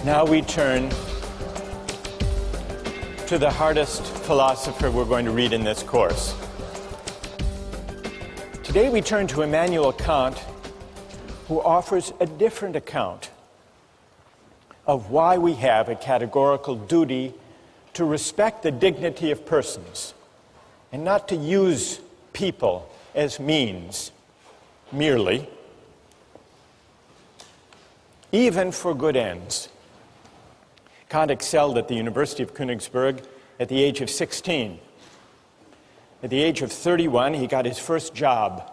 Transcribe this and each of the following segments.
Now we turn to the hardest philosopher we're going to read in this course. Today we turn to Immanuel Kant, who offers a different account of why we have a categorical duty to respect the dignity of persons and not to use people as means merely, even for good ends. Kant excelled at the University of Königsberg at the age of 16. At the age of 31, he got his first job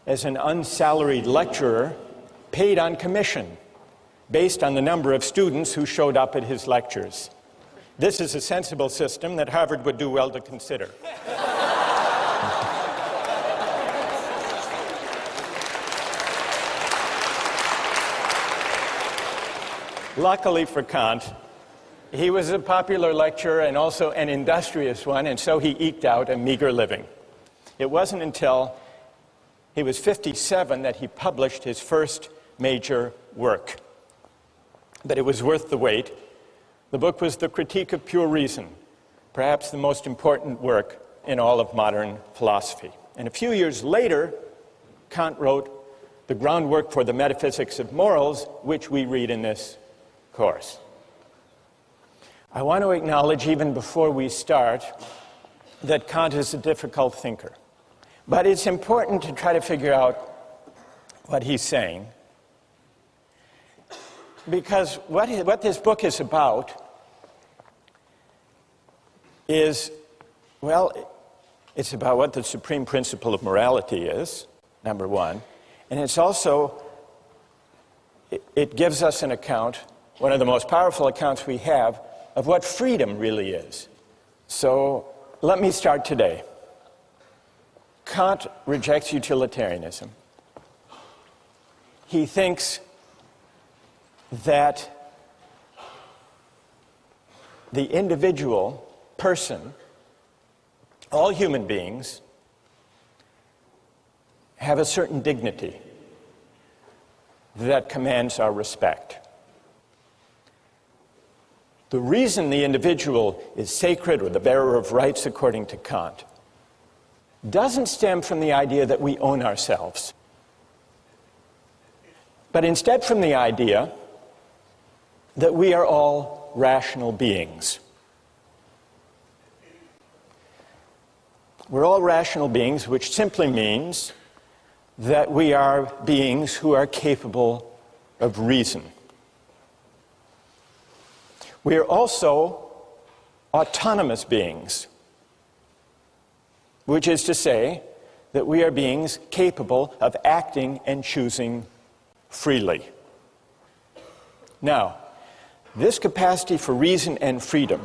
as an unsalaried lecturer paid on commission based on the number of students who showed up at his lectures. This is a sensible system that Harvard would do well to consider. Luckily for Kant, he was a popular lecturer and also an industrious one, and so he eked out a meager living. It wasn't until he was 57 that he published his first major work. But it was worth the wait. The book was The Critique of Pure Reason, perhaps the most important work in all of modern philosophy. And a few years later, Kant wrote the groundwork for the metaphysics of morals, which we read in this course. I want to acknowledge, even before we start, that Kant is a difficult thinker. But it's important to try to figure out what he's saying, because what this book is about is, well, it's about what the supreme principle of morality is, number one, and it's also, it gives us an account, one of the most powerful accounts we have, of what freedom really is. So let me start today. Kant rejects utilitarianism. He thinks that the individual person, all human beings, have a certain dignity that commands our respect. The reason the individual is sacred, or the bearer of rights according to Kant, doesn't stem from the idea that we own ourselves, but instead from the idea that we are all rational beings. We're all rational beings, which simply means that we are beings who are capable of reason. We are also autonomous beings, which is to say that we are beings capable of acting and choosing freely. Now, this capacity for reason and freedom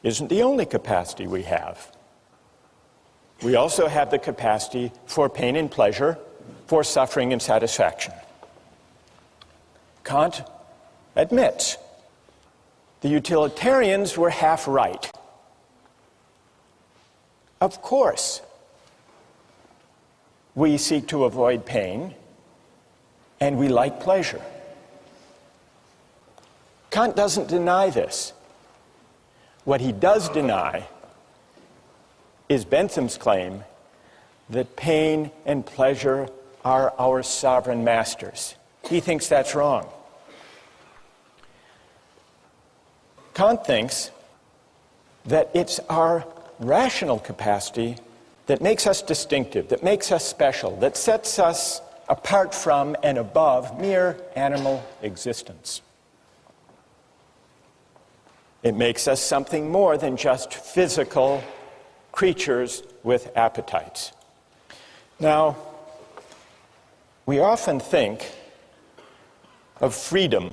isn't the only capacity we have. We also have the capacity for pain and pleasure, for suffering and satisfaction. Kant admits the utilitarians were half right. Of course, we seek to avoid pain, and we like pleasure. Kant doesn't deny this. What he does deny is Bentham's claim that pain and pleasure are our sovereign masters. He thinks that's wrong. Kant thinks that it's our rational capacity that makes us distinctive, that makes us special, that sets us apart from and above mere animal existence. It makes us something more than just physical creatures with appetites. Now, we often think of freedom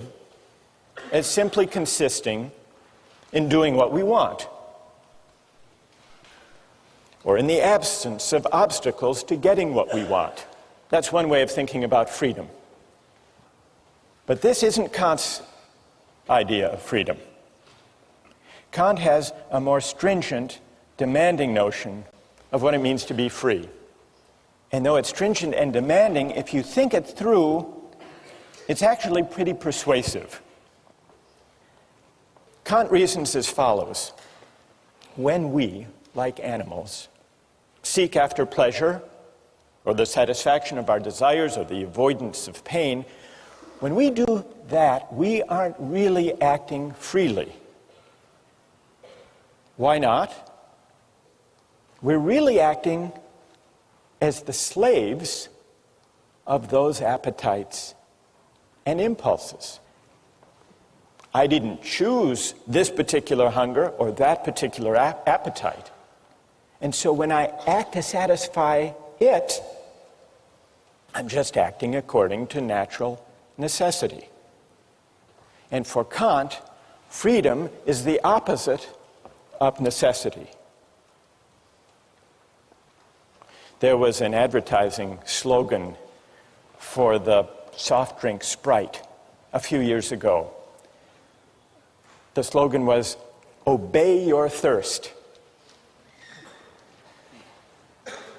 as simply consisting in doing what we want, or in the absence of obstacles to getting what we want. That's one way of thinking about freedom. But this isn't Kant's idea of freedom. Kant has a more stringent, demanding notion of what it means to be free. And though it's stringent and demanding, if you think it through, it's actually pretty persuasive. Kant reasons as follows. When we, like animals, seek after pleasure or the satisfaction of our desires or the avoidance of pain, when we do that, we aren't really acting freely. Why not? We're really acting as the slaves of those appetites and impulses. I didn't choose this particular hunger or that particular appetite. And so when I act to satisfy it, I'm just acting according to natural necessity. And for Kant, freedom is the opposite of necessity. There was an advertising slogan for the soft drink Sprite a few years ago. The slogan was, "Obey your thirst."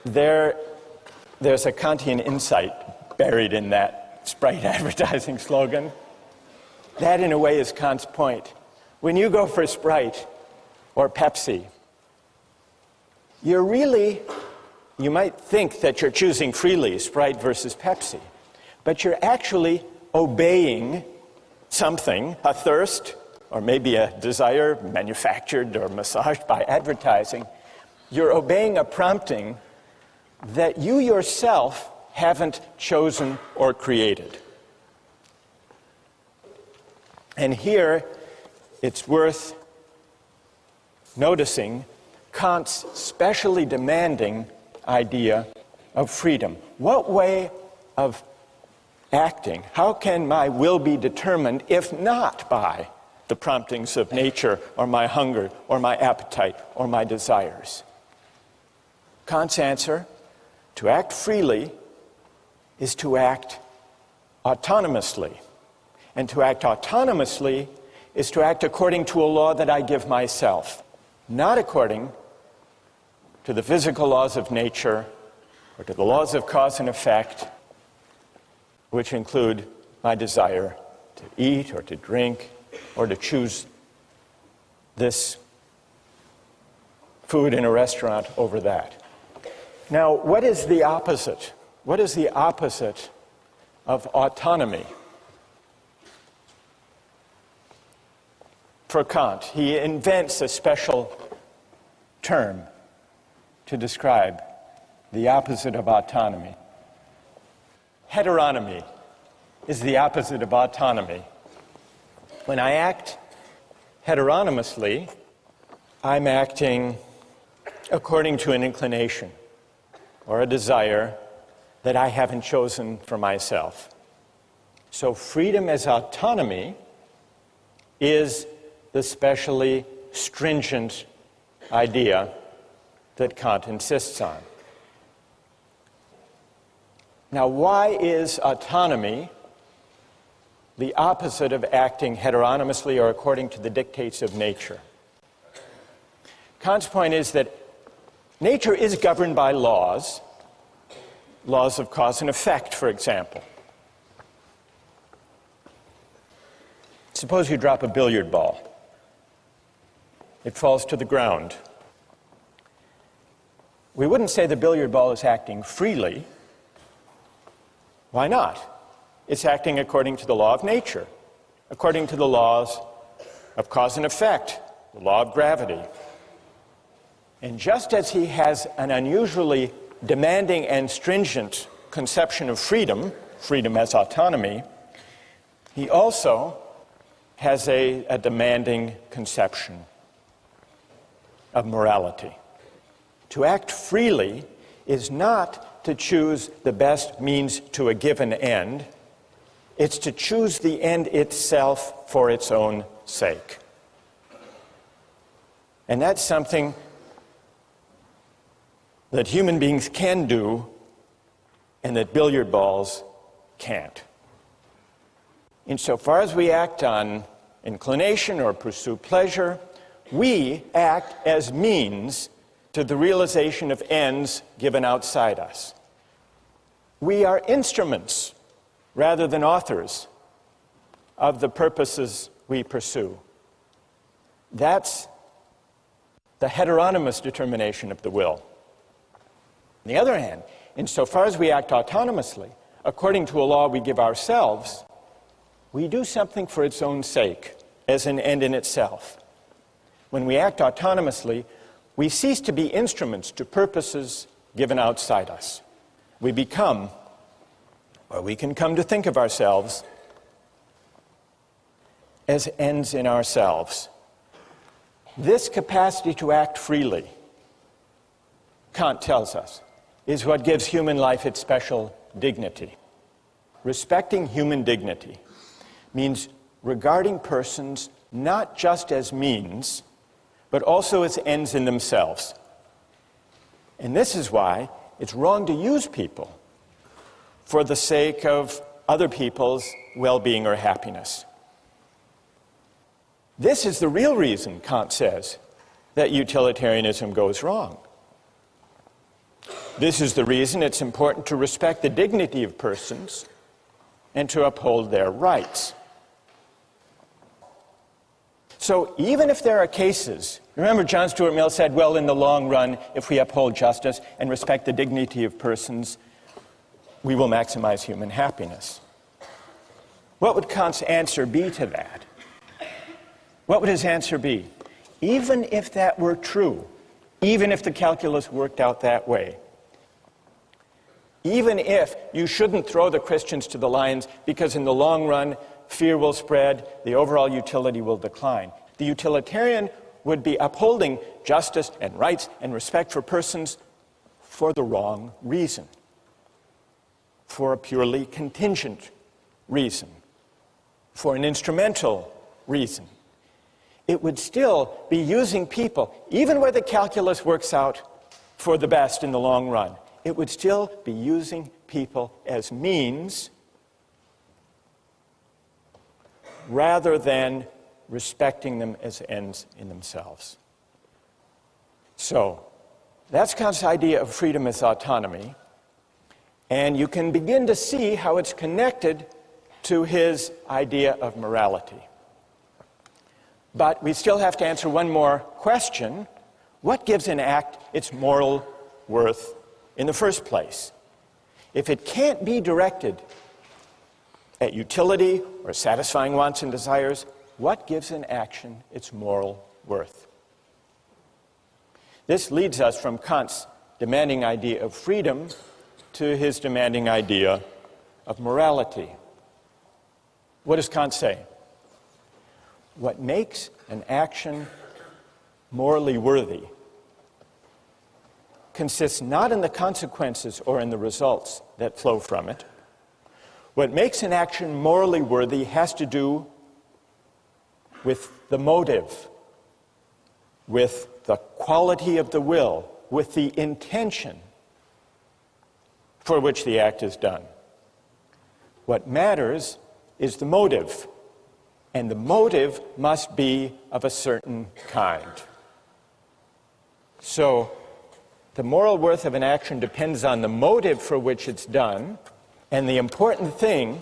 There's a Kantian insight buried in that Sprite advertising slogan. That, in a way, is Kant's point. When you go for Sprite or Pepsi, you might think that you're choosing freely, Sprite versus Pepsi, but you're actually obeying something, a thirst, or maybe a desire manufactured or massaged by advertising. You're obeying a prompting that you yourself haven't chosen or created. And here, it's worth noticing Kant's specially demanding idea of freedom. What way of acting, how can my will be determined if not by the promptings of nature or my hunger or my appetite or my desires? Kant's answer, to act freely, is to act autonomously. And to act autonomously is to act according to a law that I give myself, not according to the physical laws of nature or to the laws of cause and effect, which include my desire to eat or to drink or to choose this food in a restaurant over that. Now, what is the opposite? What is the opposite of autonomy? For Kant, he invents a special term to describe the opposite of autonomy. Heteronomy is the opposite of autonomy. When I act heteronomously, I'm acting according to an inclination or a desire that I haven't chosen for myself. So freedom as autonomy is the specially stringent idea that Kant insists on. Now, why is autonomy the opposite of acting heteronomously or according to the dictates of nature? Kant's point is that nature is governed by laws of cause and effect, for example. Suppose you drop a billiard ball. It falls to the ground. We wouldn't say the billiard ball is acting freely. Why not? It's acting according to the law of nature, according to the laws of cause and effect, the law of gravity. And just as he has an unusually demanding and stringent conception of freedom, freedom as autonomy, he also has a demanding conception of morality. To act freely is not to choose the best means to a given end. It's to choose the end itself for its own sake. And that's something that human beings can do and that billiard balls can't. Insofar as we act on inclination or pursue pleasure, we act as means to the realization of ends given outside us. We are instruments rather than authors of the purposes we pursue. That's the heteronymous determination of the will. On the other hand, insofar as we act autonomously, according to a law we give ourselves, we do something for its own sake, as an end in itself. When we act autonomously, we cease to be instruments to purposes given outside us. We become, or we can come to think of ourselves as ends in ourselves. This capacity to act freely, Kant tells us, is what gives human life its special dignity. Respecting human dignity means regarding persons not just as means, but also as ends in themselves. And this is why it's wrong to use people for the sake of other people's well-being or happiness. This is the real reason, Kant says, that utilitarianism goes wrong. This is the reason it's important to respect the dignity of persons and to uphold their rights. So even if there are cases, remember John Stuart Mill said, well, in the long run, if we uphold justice and respect the dignity of persons, we will maximize human happiness. What would Kant's answer be to that? What would his answer be? Even if that were true, even if the calculus worked out that way, even if you shouldn't throw the Christians to the lions because in the long run, fear will spread, the overall utility will decline. The utilitarian would be upholding justice and rights and respect for persons for the wrong reason, for a purely contingent reason, for an instrumental reason. It would still be using people, even where the calculus works out for the best in the long run, it would still be using people as means rather than respecting them as ends in themselves. So, that's Kant's idea of freedom as autonomy, and you can begin to see how it's connected to his idea of morality. But we still have to answer one more question. What gives an act its moral worth in the first place? If it can't be directed at utility or satisfying wants and desires, what gives an action its moral worth? This leads us from Kant's demanding idea of freedom to his demanding idea of morality. What does Kant say? What makes an action morally worthy consists not in the consequences or in the results that flow from it. What makes an action morally worthy has to do with the motive, with the quality of the will, with the intention for which the act is done. What matters is the motive, and the motive must be of a certain kind. So, the moral worth of an action depends on the motive for which it's done, and the important thing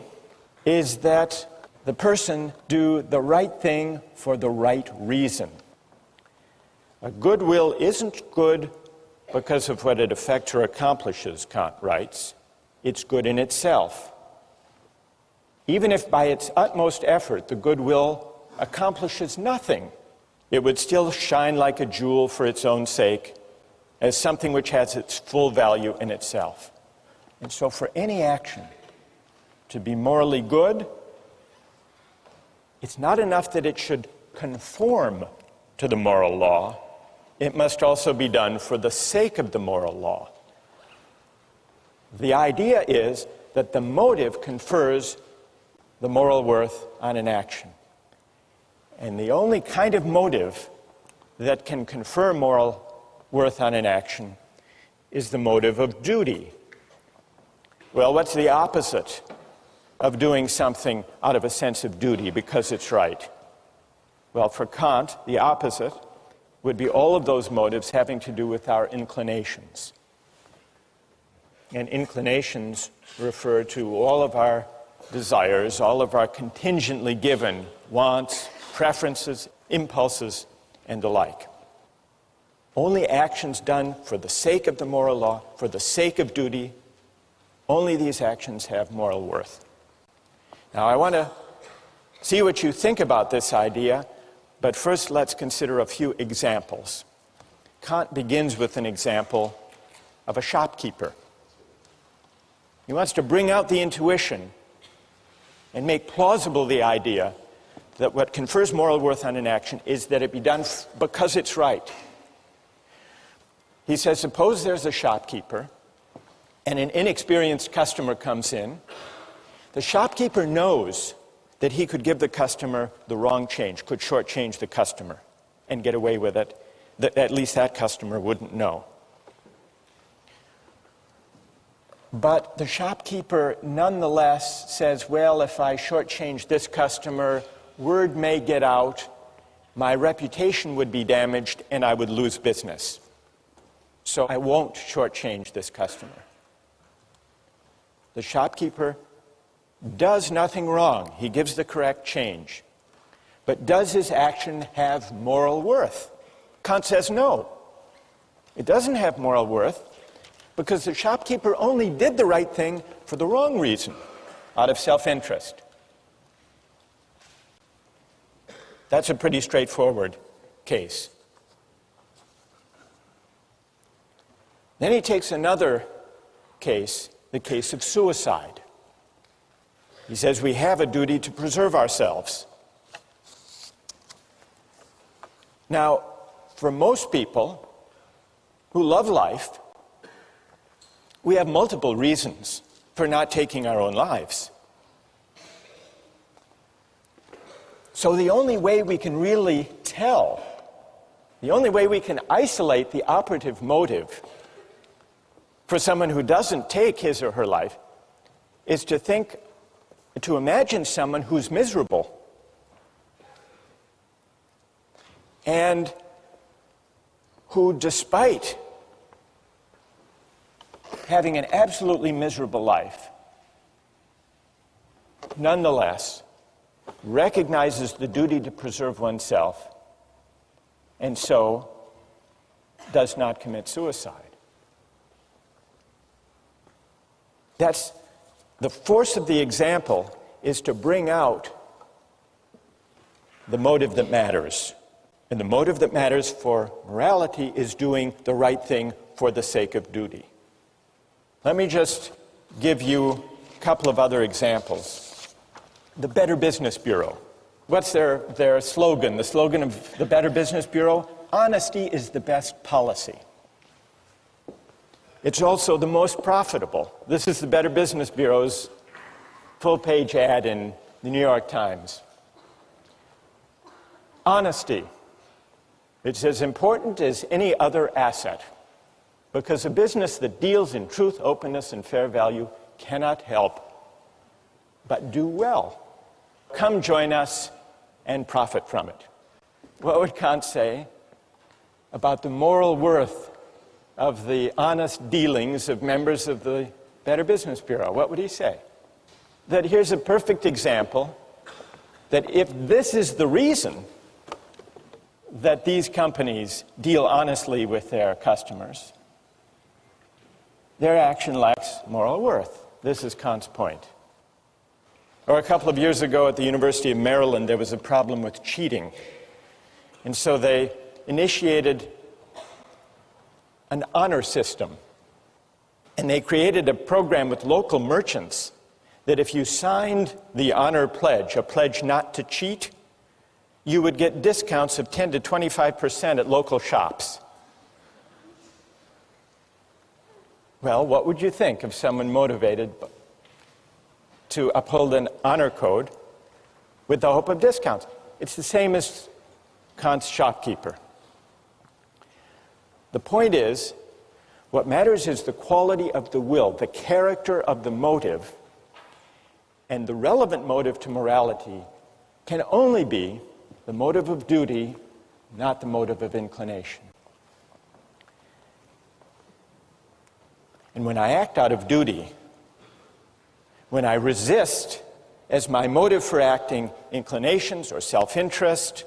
is that the person do the right thing for the right reason. A good will isn't good because of what it affects or accomplishes, Kant writes. It's good in itself. Even if by its utmost effort the good will accomplishes nothing, it would still shine like a jewel for its own sake, as something which has its full value in itself. And so for any action to be morally good, it's not enough that it should conform to the moral law. It must also be done for the sake of the moral law. The idea is that the motive confers the moral worth on an action. And the only kind of motive that can confer moral worth on an action is the motive of duty. Well, what's the opposite of doing something out of a sense of duty because it's right? Well, for Kant, the opposite would be all of those motives having to do with our inclinations. And inclinations refer to all of our desires, all of our contingently given wants, preferences, impulses, and the like. Only actions done for the sake of the moral law, for the sake of duty, only these actions have moral worth. Now, I want to see what you think about this idea, but first let's consider a few examples. Kant begins with an example of a shopkeeper. He wants to bring out the intuition and make plausible the idea that what confers moral worth on an action is that it be done because it's right. He says, suppose there's a shopkeeper and an inexperienced customer comes in. The shopkeeper knows that he could give the customer the wrong change, could shortchange the customer and get away with it, that at least that customer wouldn't know. But the shopkeeper nonetheless says, well, if I shortchange this customer, word may get out, my reputation would be damaged, and I would lose business. So I won't shortchange this customer. The shopkeeper does nothing wrong. He gives the correct change. But does his action have moral worth? Kant says no. It doesn't have moral worth because the shopkeeper only did the right thing for the wrong reason, out of self-interest. That's a pretty straightforward case. Then he takes another case, the case of suicide. He says we have a duty to preserve ourselves. Now, for most people who love life, we have multiple reasons for not taking our own lives. So the only way we can really tell, the only way we can isolate the operative motive for someone who doesn't take his or her life is to imagine someone who's miserable and who, despite having an absolutely miserable life, nonetheless recognizes the duty to preserve oneself and so does not commit suicide. That's the force of the example, is to bring out the motive that matters. And the motive that matters for morality is doing the right thing for the sake of duty. Let me just give you a couple of other examples. The Better Business Bureau. What's their slogan? The slogan of the Better Business Bureau? Honesty is the best policy. It's also the most profitable. This is the Better Business Bureau's full-page ad in the New York Times. Honesty. It's as important as any other asset, because a business that deals in truth, openness, and fair value cannot help but do well. Come join us and profit from it. What would Kant say about the moral worth of the honest dealings of members of the Better Business Bureau? What would he say? That here's a perfect example that if this is the reason that these companies deal honestly with their customers, their action lacks moral worth. This is Kant's point. Or a couple of years ago at the University of Maryland, there was a problem with cheating. And so they initiated an honor system. And they created a program with local merchants that if you signed the honor pledge, a pledge not to cheat, you would get discounts of 10 to 25% at local shops. Well, what would you think of someone motivated to uphold an honor code with the hope of discounts? It's the same as Kant's shopkeeper. The point is, what matters is the quality of the will, the character of the motive, and the relevant motive to morality can only be the motive of duty, not the motive of inclination. And when I act out of duty, when I resist as my motive for acting inclinations or self-interest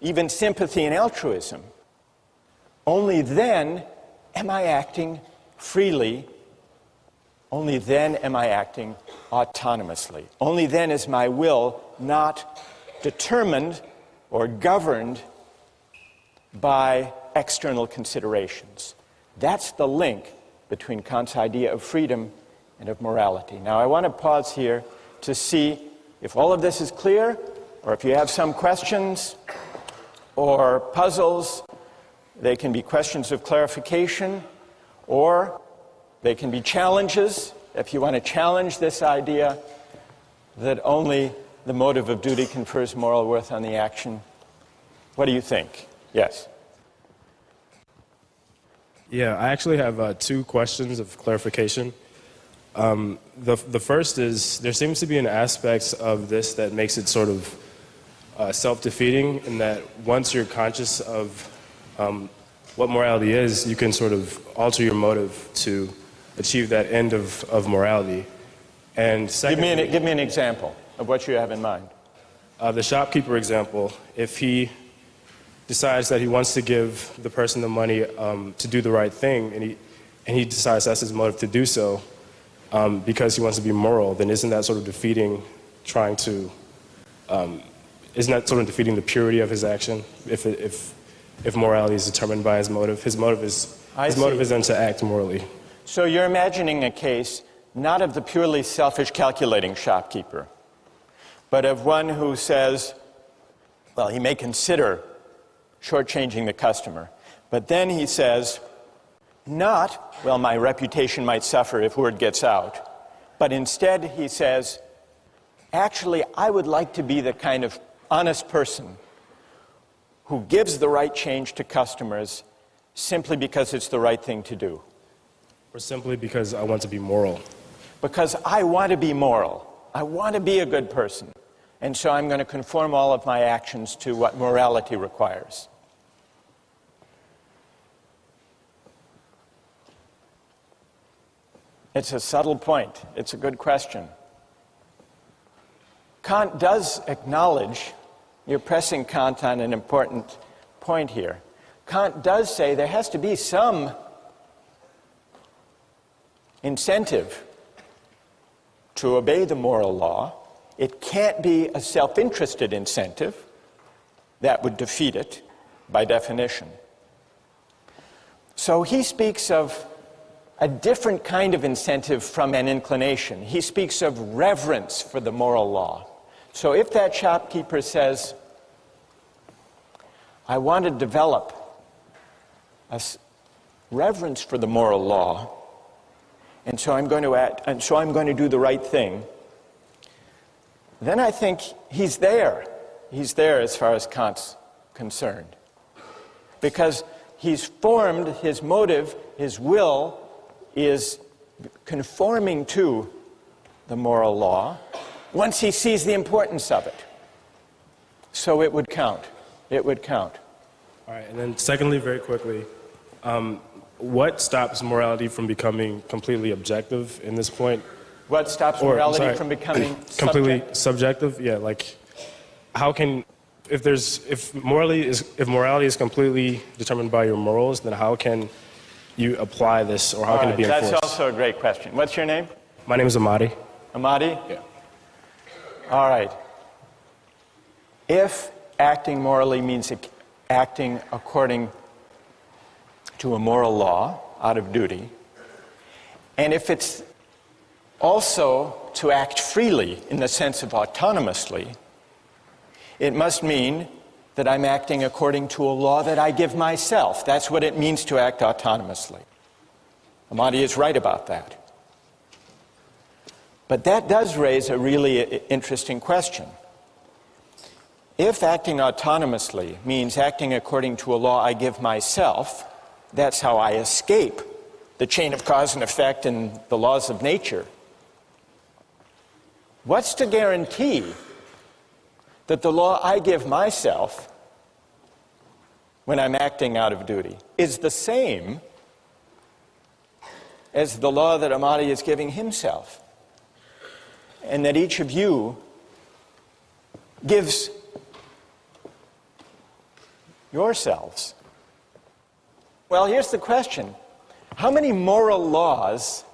even sympathy and altruism, only then am I acting freely. Only then am I acting autonomously. Only then is my will not determined or governed by external considerations. That's the link between Kant's idea of freedom and of morality. Now, I want to pause here to see if all of this is clear, or if you have some questions or puzzles. They can be questions of clarification, or they can be challenges, if you want to challenge this idea that only the motive of duty confers moral worth on the action. What do you think? Yes? Yeah, I actually have two questions of clarification. The first is, there seems to be an aspect of this that makes it sort of self-defeating, in that once you're conscious of what morality is, you can sort of alter your motive to achieve that end of morality. And secondly, give me an example of what you have in mind. The shopkeeper example, if he decides that he wants to give the person the money to do the right thing, and he decides that's his motive to do so because he wants to be moral, then isn't that sort of defeating isn't that sort of defeating the purity of his action? If morality is determined by his motive is then to act morally. So you're imagining a case not of the purely selfish calculating shopkeeper, but of one who says, well, he may consider shortchanging the customer, but then he says, not, well, my reputation might suffer if word gets out, but instead he says, actually, I would like to be the kind of honest person who gives the right change to customers simply because it's the right thing to do. Or simply because I want to be moral. Because I want to be moral. I want to be a good person. And so I'm going to conform all of my actions to what morality requires. It's a subtle point. It's a good question. Kant does acknowledge, you're pressing Kant on an important point here. Kant does say there has to be some incentive to obey the moral law. It can't be a self-interested incentive. That would defeat it by definition. So he speaks of a different kind of incentive from an inclination. He speaks of reverence for the moral law. So if that shopkeeper says, I want to develop a reverence for the moral law, and so I'm going to act, and so I'm going to do the right thing, then I think he's there. He's there as far as Kant's concerned. Because he's formed, his motive, his will is conforming to the moral law once he sees the importance of it. So it would count. It would count. All right, and then secondly, very quickly, what stops morality from becoming completely objective in this point? What stops morality from becoming completely subjective? Yeah, like how can, if morality is completely determined by your morals, then how can you apply this, or how can it be enforced? That's also a great question. What's your name? My name is Amadi. Amadi? Yeah. All right. If acting morally means acting according to a moral law out of duty, and if it's also to act freely in the sense of autonomously, it must mean that I'm acting according to a law that I give myself. That's what it means to act autonomously. Amadi is right about that. But that does raise a really interesting question. If acting autonomously means acting according to a law I give myself, that's how I escape the chain of cause and effect and the laws of nature. What's to guarantee that the law I give myself when I'm acting out of duty is the same as the law that Amadi is giving himself, and that each of you gives yourselves. Well, here's the question. How many moral laws,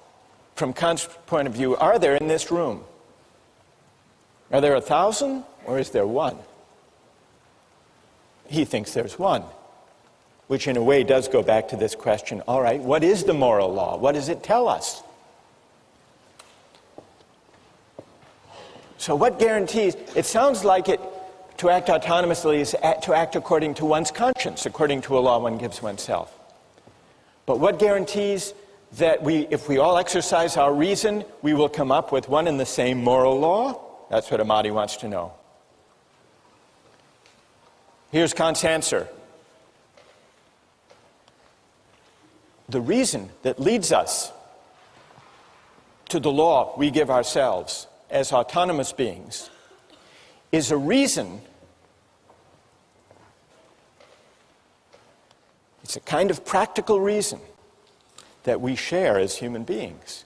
from Kant's point of view, are there in this room? Are there 1,000 or is there one? He thinks there's one, which in a way does go back to this question, all right, what is the moral law? What does it tell us? So what guarantees? It sounds like to act autonomously is to act according to one's conscience, according to a law one gives oneself. But what guarantees that if we all exercise our reason, we will come up with one and the same moral law? That's what Amati wants to know. Here's Kant's answer. The reason that leads us to the law we give ourselves as autonomous beings is a reason, it's a kind of practical reason that we share as human beings.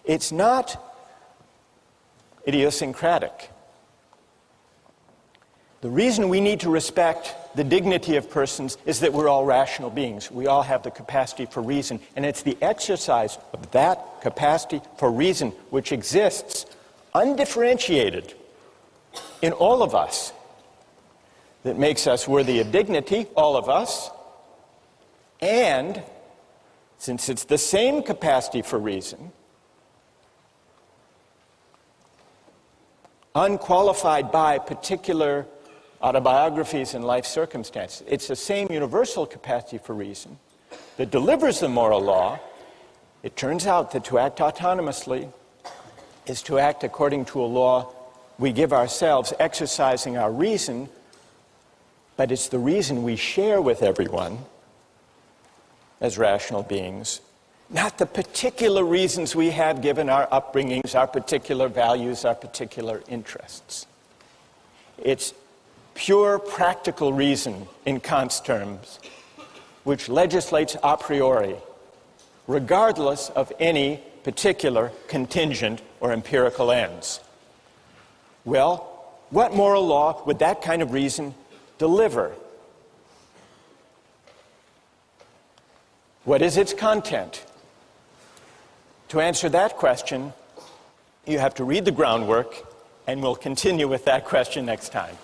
It's not idiosyncratic. The reason we need to respect the dignity of persons is that we're all rational beings. We all have the capacity for reason, and it's the exercise of that capacity for reason which exists undifferentiated in all of us that makes us worthy of dignity, all of us. And since it's the same capacity for reason, unqualified by particular autobiographies and life circumstances, it's the same universal capacity for reason that delivers the moral law. It turns out that to act autonomously is to act according to a law we give ourselves, exercising our reason, but it's the reason we share with everyone as rational beings, not the particular reasons we have given our upbringings, our particular values, our particular interests. It's pure practical reason, in Kant's terms, which legislates a priori, regardless of any particular contingent or empirical ends. Well, what moral law would that kind of reason deliver? What is its content? To answer that question, you have to read the groundwork, and we'll continue with that question next time.